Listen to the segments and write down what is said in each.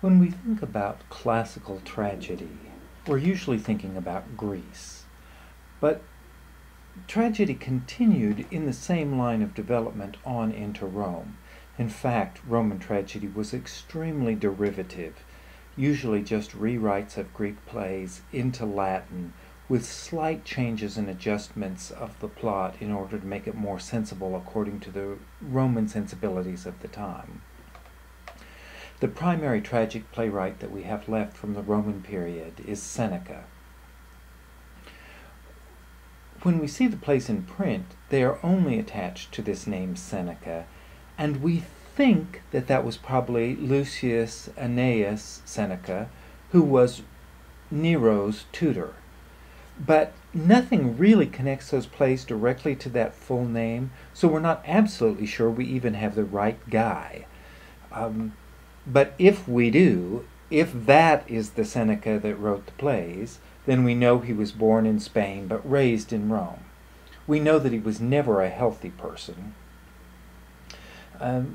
When we think about classical tragedy, we're usually thinking about Greece. But tragedy continued in the same line of development on into Rome. In fact, Roman tragedy was extremely derivative, usually just rewrites of Greek plays into Latin with slight changes and adjustments of the plot in order to make it more sensible according to the Roman sensibilities of the time. The primary tragic playwright that we have left from the Roman period is Seneca. When we see the plays in print, they are only attached to this name Seneca, and we think that that was probably Lucius Annaeus Seneca, who was Nero's tutor. But nothing really connects those plays directly to that full name, so we're not absolutely sure we even have the right guy. But if we do, if that is the Seneca that wrote the plays, then we know he was born in Spain but raised in Rome. We know that he was never a healthy person.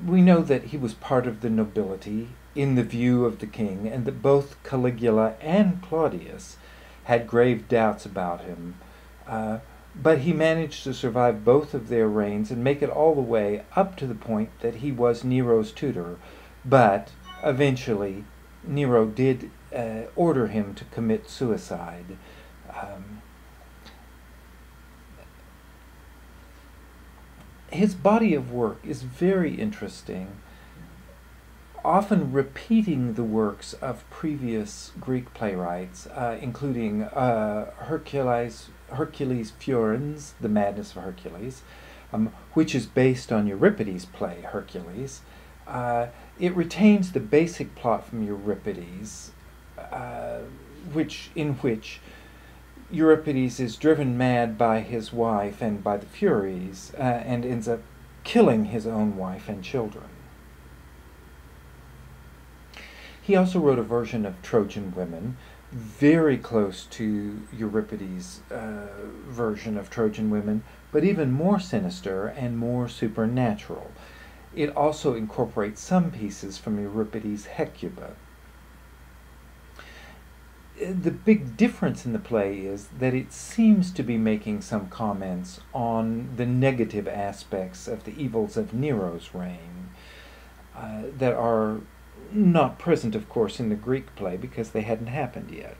We know that he was part of the nobility in the view of the king, and that both Caligula and Claudius had grave doubts about him. But he managed to survive both of their reigns and make it all the way up to the point that he was Nero's tutor. But eventually, Nero did order him to commit suicide. His body of work is very interesting, often repeating the works of previous Greek playwrights, including Hercules Furens, The Madness of Hercules, which is based on Euripides' play Hercules. It retains the basic plot from Euripides, in which Euripides is driven mad by his wife and by the Furies, and ends up killing his own wife and children. He also wrote a version of Trojan Women, very close to Euripides' version of Trojan Women, but even more sinister and more supernatural. It also incorporates some pieces from Euripides' Hecuba. The big difference in the play is that it seems to be making some comments on the negative aspects of the evils of Nero's reign that are not present, of course, in the Greek play because they hadn't happened yet.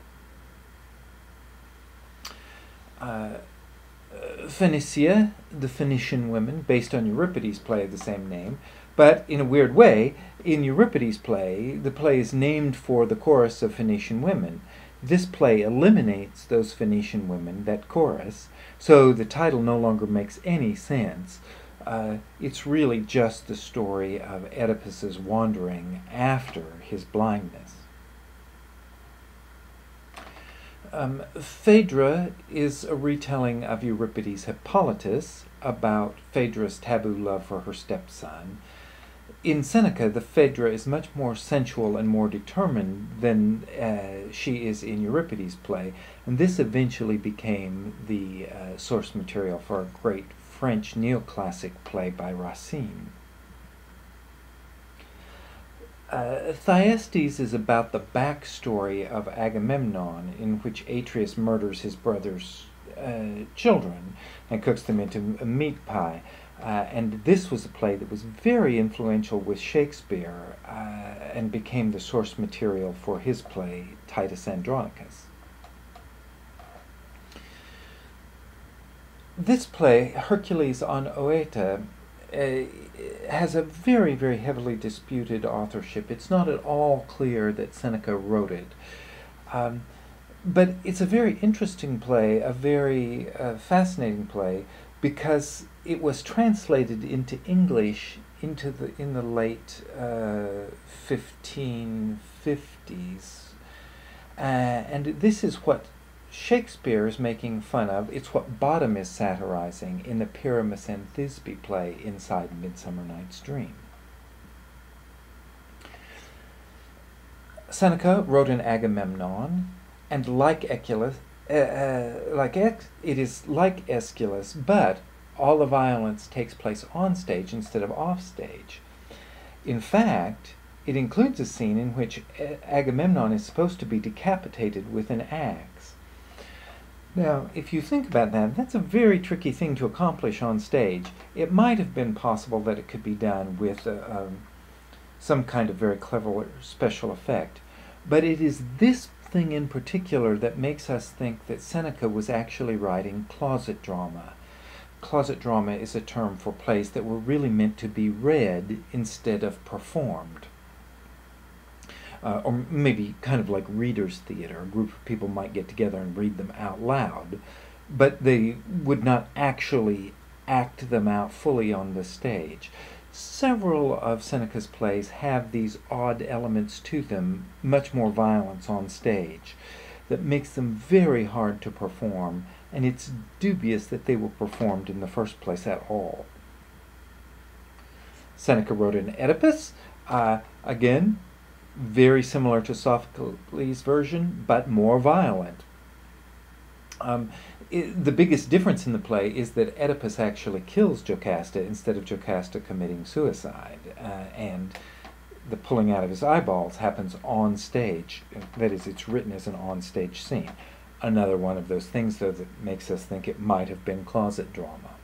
Phoenicia, the Phoenician women, based on Euripides' play of the same name, but in a weird way, in Euripides' play, the play is named for the chorus of Phoenician women. This play eliminates those Phoenician women, that chorus, so the title no longer makes any sense. It's really just the story of Oedipus's wandering after his blindness. Phaedra is a retelling of Euripides' Hippolytus about Phaedra's taboo love for her stepson. In Seneca, the Phaedra is much more sensual and more determined than she is in Euripides' play, and this eventually became the source material for a great French neoclassic play by Racine. Thyestes is about the backstory of Agamemnon, in which Atreus murders his brother's children and cooks them into a meat pie. And this was a play that was very influential with Shakespeare and became the source material for his play, Titus Andronicus. This play, Hercules on Oeta, has a very, very heavily disputed authorship. It's not at all clear that Seneca wrote it. But it's a very interesting play, a very fascinating play, because it was translated into English in the late 1550s. And this is what Shakespeare is making fun of. It's what Bottom is satirizing in the Pyramus and Thisbe play inside Midsummer Night's Dream. Seneca wrote an Agamemnon, and like Aeschylus, it is like Aeschylus, but all the violence takes place on stage instead of off stage. In fact, it includes a scene in which Agamemnon is supposed to be decapitated with an axe. Now, if you think about that, that's a very tricky thing to accomplish on stage. It might have been possible that it could be done with some kind of very clever special effect, but it is this thing in particular that makes us think that Seneca was actually writing closet drama. Closet drama is a term for plays that were really meant to be read instead of performed. Or maybe kind of like readers' theater. A group of people might get together and read them out loud, but they would not actually act them out fully on the stage. Several of Seneca's plays have these odd elements to them, much more violence on stage, that makes them very hard to perform, and it's dubious that they were performed in the first place at all. Seneca wrote an Oedipus, again, very similar to Sophocles' version, but more violent. The biggest difference in the play is that Oedipus actually kills Jocasta instead of Jocasta committing suicide, and the pulling out of his eyeballs happens on stage. That is, it's written as an on-stage scene. Another one of those things, though, that makes us think it might have been closet drama.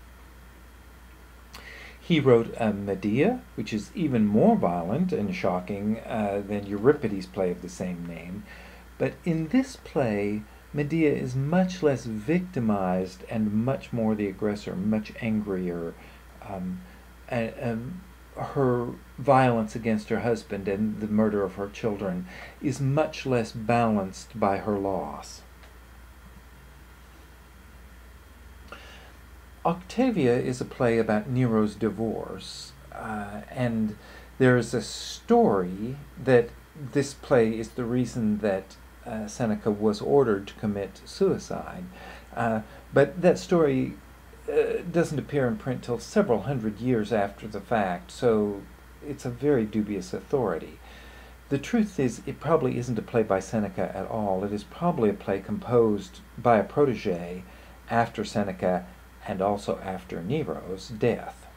He wrote Medea, which is even more violent and shocking than Euripides' play of the same name. But in this play, Medea is much less victimized and much more the aggressor, much angrier. Her violence against her husband and the murder of her children is much less balanced by her loss. Octavia is a play about Nero's divorce, and there's a story that this play is the reason that Seneca was ordered to commit suicide. But that story doesn't appear in print till several hundred years after the fact, so it's a very dubious authority. The truth is, it probably isn't a play by Seneca at all. It is probably a play composed by a protege after Seneca and also after Nero's death.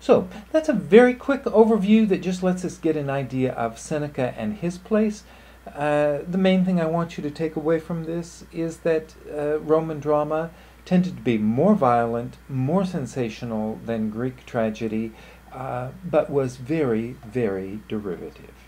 So, that's a very quick overview that just lets us get an idea of Seneca and his place. The main thing I want you to take away from this is that Roman drama tended to be more violent, more sensational than Greek tragedy, but was very, very derivative.